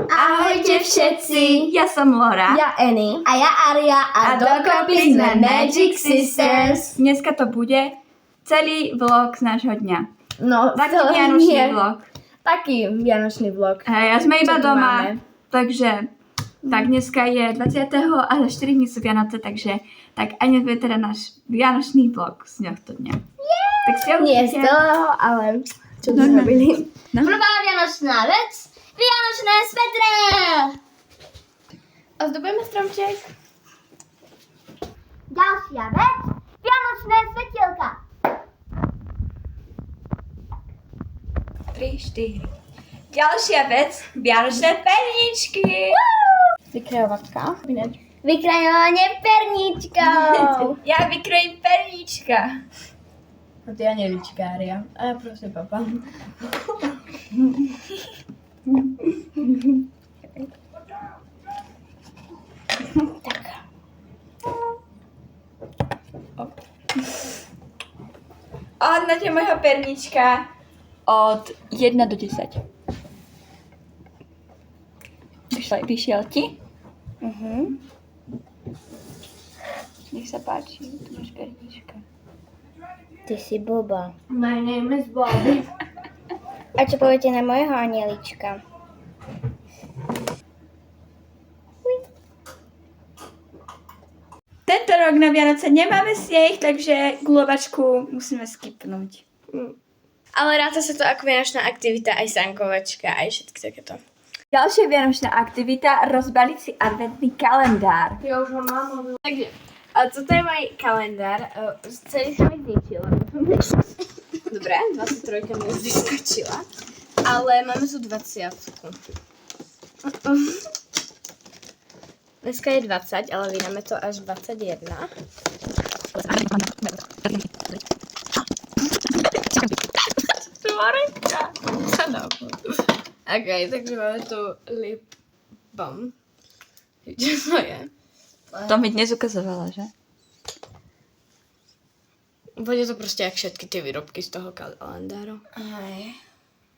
Ahojte všetci! Ja som Laura. Ja Annie. A ja Aria a dokopy sme Magic Sisters. Dneska to bude celý vlog z nášho dňa. No, Taký to vianočný nie. vlog. Taký vianočný vlog. Hej, a sme iba Čo tu doma, máme? takže tak dneska je 20. a za 4 dní sú Vianoce, takže tak aj dnes bude teda náš vianočný vlog z tohto dňa. Tak si Nie z toho, ale čo sme Normálne. robili. No. Prvá vianočná vec, vianočné svetre! Ozdobujeme stromček. Ďalšia vec, vianočné svetielka. 3, 4. Ďalšia vec, vianočné perničky. Vykrajovačka. Vykrajovanie perníčkov. Ja vykrojím pernička. A ty Anelička, Aria. A ja prosím, papa. A hodnote môjho pernička od 1 do 10. Vyšiel ti? Nech sa páči, tu máš pernička. Ty si Boba. My name is Bobby. A čo poviete na mojho anielička? Tento rok na Vianoce nemáme sneh, takže gulovačku musíme skipnúť. Ale ráta sa to ako vianočná aktivita, aj sankovačka, aj všetky takéto. Ďalšia vianočná aktivita, rozbaliť si adventný kalendár. Ja už ho mám. Takže, toto je môj kalendár. Celý sa mi zničil. Dobre, 23 mi už vyskočila. Ale máme tu 20. Dneska je 20, ale vydáme to až 21. Tvorenka. Ok, takže máme tu lip balm. Čo to je? To mi dnes ukazovala, že? Bude to proste jak všetky tie výrobky z toho kalendáru. Aj,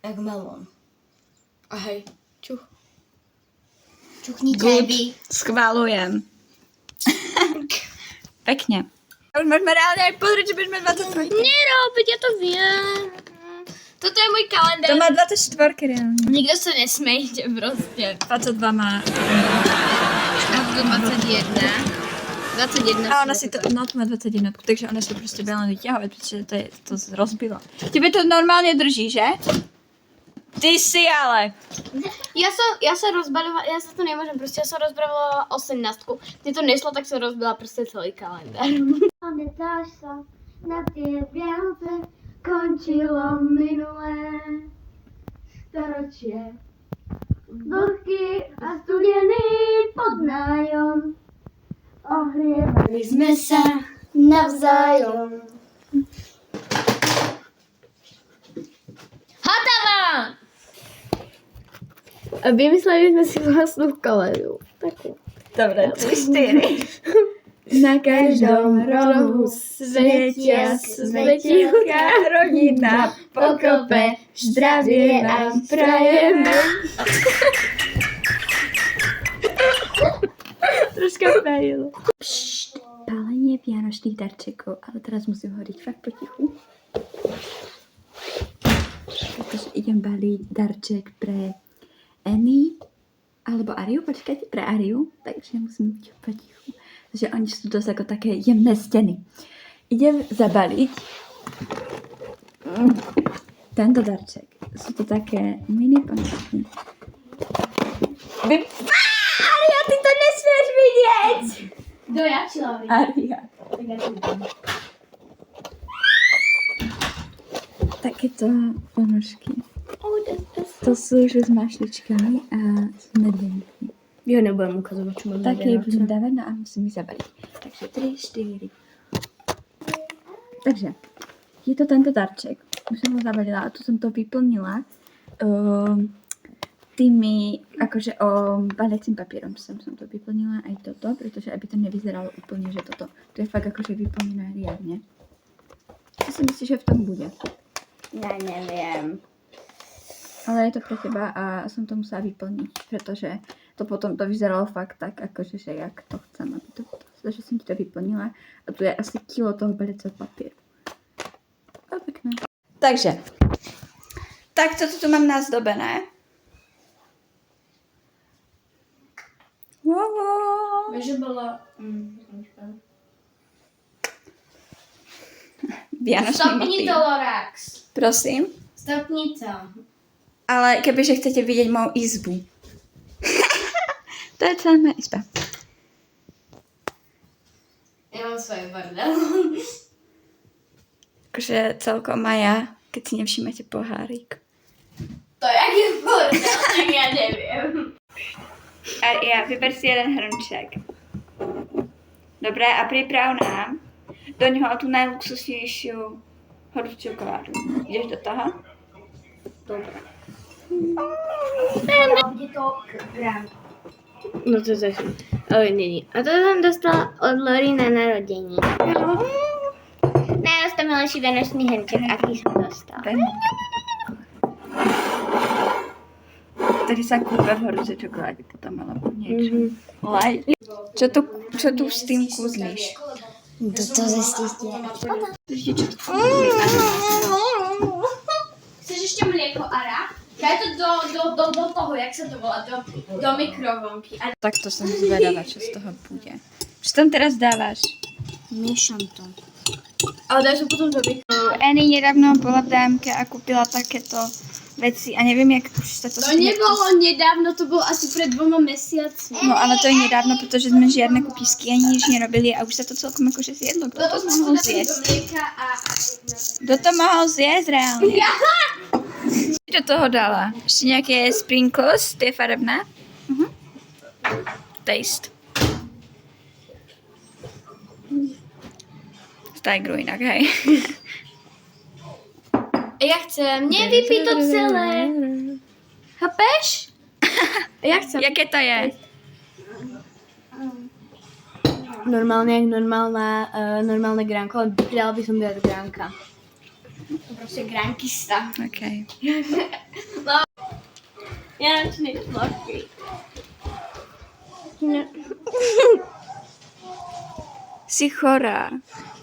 jak melón. A hej, čuch. Čuchnite vy. Schválujem. Pekne. Už môžeme reálne aj pozrieť, že budeme 23. Nerobiť, ja to viem. Toto je môj kalendár. To má 24 reálne. Nikto sa nesmejte proste. 22 má. A tu 21. 21. A ona si to, no to má 21, takže ona si to proste veľa vyťahovať, pretože to rozbilo. Tebe to normálne drží, že? Ty si ale. Ja sa rozbalila, ja sa to nemôžem, proste ja som rozbalila 18. Keď to nešlo, tak som rozbila proste celý kalendár. Pamätáš sa na tie Vianoce, končilo minulé storočie. Vlhký a studený podnájom, ohrievali sme sa navzájom. Hotovo! A vymysleli sme si vlastnú koledu. Takú. Dobre, 3, 4. Na každom rohu svietia svetielka, rodina pokope, zdravie vám prajeme. Troška fail. Pálenie vianočných darčekov, ale teraz musím hovoriť fakt potichu. Pretože idem baliť darček pre Annie alebo Ariu, počkajte, pre Ariu, takže musím byť potichu. Takže oni sú dosť ako také jemné steny. Idem zabaliť tento darček. Sú to také mini ponožky. Aria, ty to nesmieš vidieť! Kto ja či Lauri? Aria. Takéto ponožky. To sú už s mašličkami a s medveňkami. Ja nebudem ukazovať, čo mám na Také Vianoce. budem dávať, no a musím ich zabaliť. Takže 3, 4. Takže, je to tento darček. Už som ho zabalila a tu som to vyplnila tými, akože baliacím papierom som to vyplnila aj toto, pretože aby to nevyzeralo úplne, že toto. To je fakt akože vyplnené riadne. Čo si myslíš, že v tom bude? Ja neviem. Ale je to pre teba a som to musela vyplniť, pretože to potom to vyzeralo fakt tak, akože, že jak to chcem, aby to bolo. Takže som ti to vyplnila a tu je asi kilo toho belecieho papieru. To je pekné. Takže, takto to tu mám nazdobené. Wow. Vieš, že bolo... Vianočný Stopni motív. to, Lorax. Prosím. Stopni to. Ale kebyže chcete vidieť moju izbu. To je celá moja izba. Ja mám svoje bordel. Akože celkom Maja, keď si nevšimnete pohárik. To je bordel, tak ja neviem. A ja, vyber si jeden hrnček. Dobre, a priprav nám do ňoho tú najluxusnejšiu horúcu čokoládu. Ideš do toho? Dobre. Kde to gram? No to je ale není. A to som dostala od Lori na narodení. Najostamilejší vianočný hrnček, aký som dostala. Ktorý sa kúpe v horúcej čokoláde potom, alebo niečo. Laj. Čo tu s tým kúzlíš? To zistíte. Chceš ešte mlieko, Ara? Daj to do toho, jak sa to volá, do mikrovlnky. Takto som zvedavá, čo z toho bude. Čo tam teraz dávaš? Miešam to. Ale daj to potom do mikrovlnky. Annie nedávno bola v DMK a kúpila takéto veci a neviem, jak už sa to... To nebolo nedávno, to bolo asi pred 2 mesiacmi. No ale to je nedávno, pretože sme žiadne kúpisky ani nič nerobili a už sa to celkom akože zjedlo. Kto to mohol zjesť? Kto to mohol zjesť reálne? Ja! Do toho dala ešte nejaké sprinkles, tie farebné. Taste. Stajgru inak, hej. Ja chcem, nevypij to celé. Chápeš? Ja chcem. Jaké to je? Normálne, jak normálne gránko, ale pridala by som viac gránka. Proste gránkista. Okay. Vianočný tvorky. Si chorá.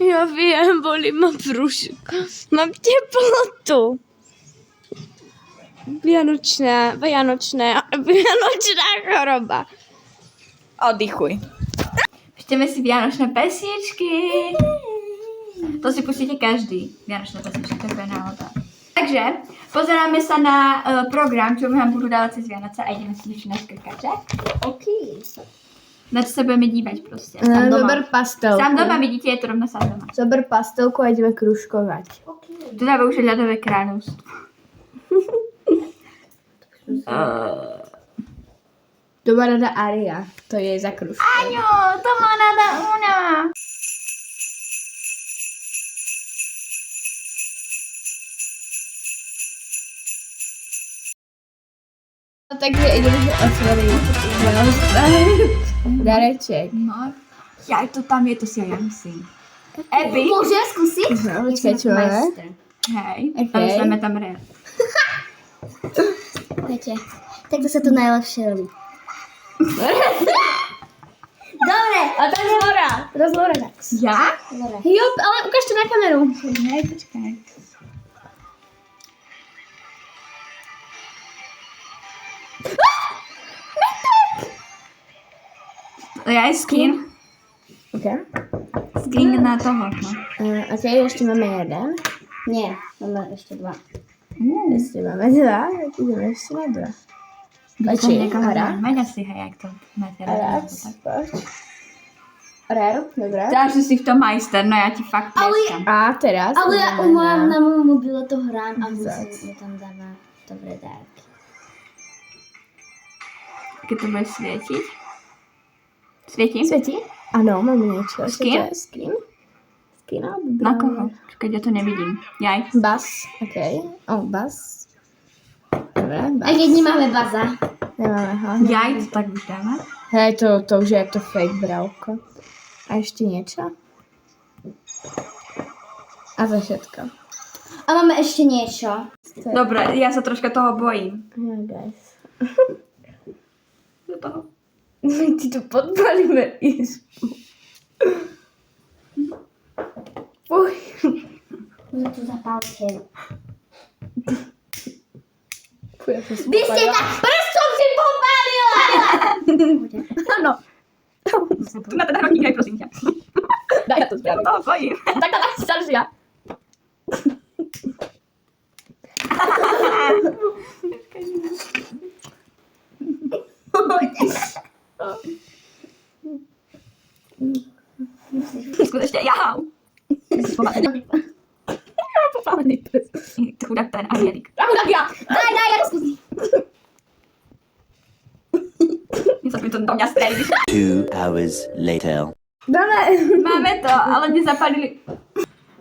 Ja viem, bolí ma brúšok. Mám teplotu. Vianočná choroba. Oddychuj. Pustíme si vianočné pesničky. To si pustíte každý. Vianočné pesničky, to je náhoda. Takže pozeráme sa na program, čo vám budú dávať cez Vianoce a ideme si niečo na škrkače. OK. Na čo sa budeme dívať proste. Sám doma. Zober pastelku. Sám doma, vidíte, je to rovno sám doma. Zober pastelku a ideme kružkovať. To dáva už ľadové kráľovstvo. To má rada Aria. To je za kružkou. Aňo, to má rada Una. Takže ideme otvoriť dareček. No, ja to tam je, to si aj ja musím. Epi. Môžem skúsiť? No, počkaj, čo je? Hej, Okay. ale sme tam reál. Viete, takto sa to najlepšie robí. Dobre, A to je Lora. to je Lora. Ja? Lora. Jo, ale ukáž to na kameru. Hej, počkaj. To je aj skin. OK. Skin na toho. No. OK, ešte máme jeden. Nie, máme ešte dva. Ešte máme dva, tak ideme ešte na dva. Počkej, Ara. Mega si, hej, jak to máte Ara, poď. Rare, dobre. Dáš si v tom majster, no ja ti fakt tleskám. A teraz Ale ja ideme mám na môjom mobile to hrám a Exakt. musím tam dáva dobré dárky. Keď to budeš svietiť. Svietím? Svieti? Áno, máme niečo. Skin? Čo to je skin? Skin alebo Na koho? Keď ja to nevidím. Jaj. Bas, OK. Bas. Dobre, A bas. keď nemáme baza. Nemáme ho. Jaj, to tak už dáva. Hej, to už je to fake bravko. A ešte niečo? A to všetko. A máme ešte niečo. Dobre, ja sa troška toho bojím. Ja, guys. Do toho. My ti tu podpalíme izbu. Fuj. No tu zapálte. Fuj, ja som si Vy ste tak prstom si popálila! Áno. Tu na teda rovník, prosím ťa. Daj ja to spravím. Toho bojím. Tak to starší ja. Skutečně, já. Popálený prst. Chudák ten Angélik. Tak ja. Daj, ja to skúsim. Něco mi to do mě střelí. 2 hours later. Dáme. Máme to, ale nezapalili.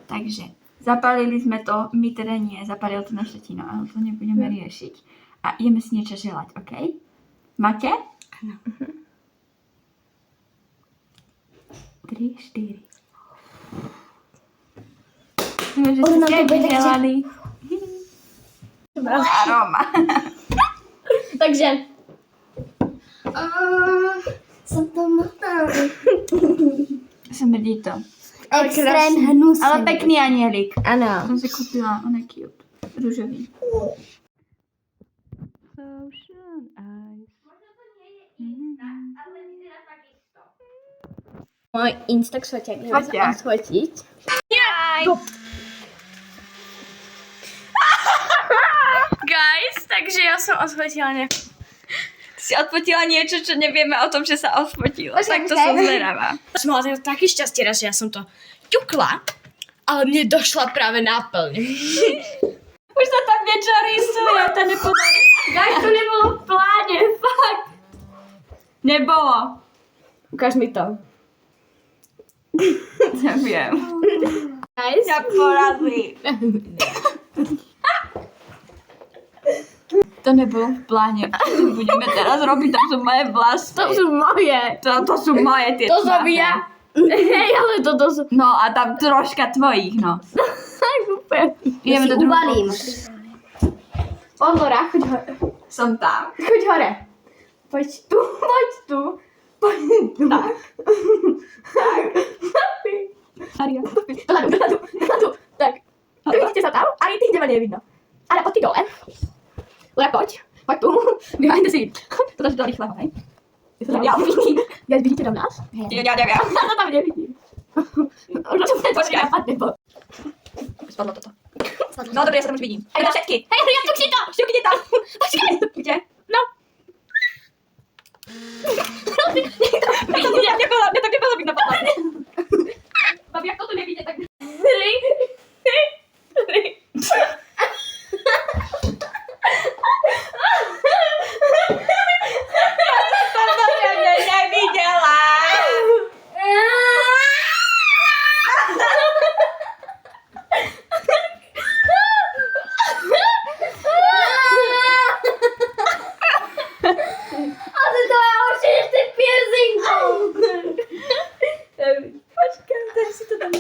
Takže, zapalili jsme to, my teda nie, zapalil to naše tino, ale to nebudeme riešiť. A ideme si niečo želať, OK? Máte? Áno. 3, 4. Že Ono nám ste to bude tak želali. Aroma. Takže. Som to motala. Smrdí to. Extrém hnus. Ale pekný anielik. Áno. Som si kúpila, on je cute. Rúžový. Social eyes. Môj Instax foťák. Foťák. Odfotiť. Guys, takže ja som odfotila nejakú. Si odfotila niečo, čo nevieme o tom, že sa odfotilo. Tak to Počkaj. som zvedavá. Som mala také šťastie raz, že ja som to ťukla, ale mne došla práve náplň. Už sa tam niečo rysuje, to nepodarí. Guys, to nebolo v pláne, fakt. Nebolo. Ukáž mi to. Neviem. Guys. Ja porazí. To nebolo v pláne. Čo budeme teraz robiť? To sú moje vlasy. To sú moje. To sú moje tie To som tmavé. ja. Hej, ale toto sú... No a tam troška tvojich, no. Tak úplne. Ideme do Uvalím. Ondora, choď hore. Som tam. Choď hore. Poď tu, poď tu. Poď tu. Tak. Aria. Dozadu. Tak. Vidíte sa tam? Ari, ty teba nevidno. Ale poď ty dole. Lea, poď. Poď tu. Behind the scene. To dáš do rýchleho, hej? Ja vidím. Ja vidíte tam nás? Ja neviem. Ja to tam nevidím. Už to Počkaj. napadne, bo. Spadlo toto. No dobre, ja sa tam už vidím. Aj na všetky. Hej, ja tu si to. Šťukni tam. Počkaj. Kde? No. Mne to nebolo byť na podlaze. Babi, jak to tu nevidie, tak... 3. Nevidela. Ale to je horšie než ty piercingů. Počkaj, daj si to tam.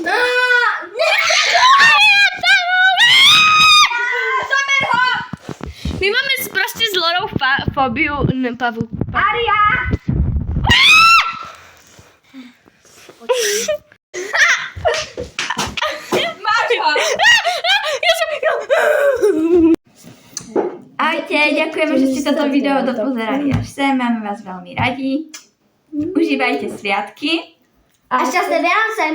My máme proste s Lorou fóbiu pavu. Aria! Ahojte, ďakujeme, že ste toto video dopozerali až sem. Máme vás veľmi radi. Užívajte sviatky A šťastné Vianoce.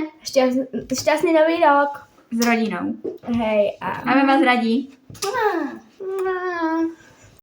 Šťastný nový rok. s rodinou. Hej, a... Máme vás radi. Mua.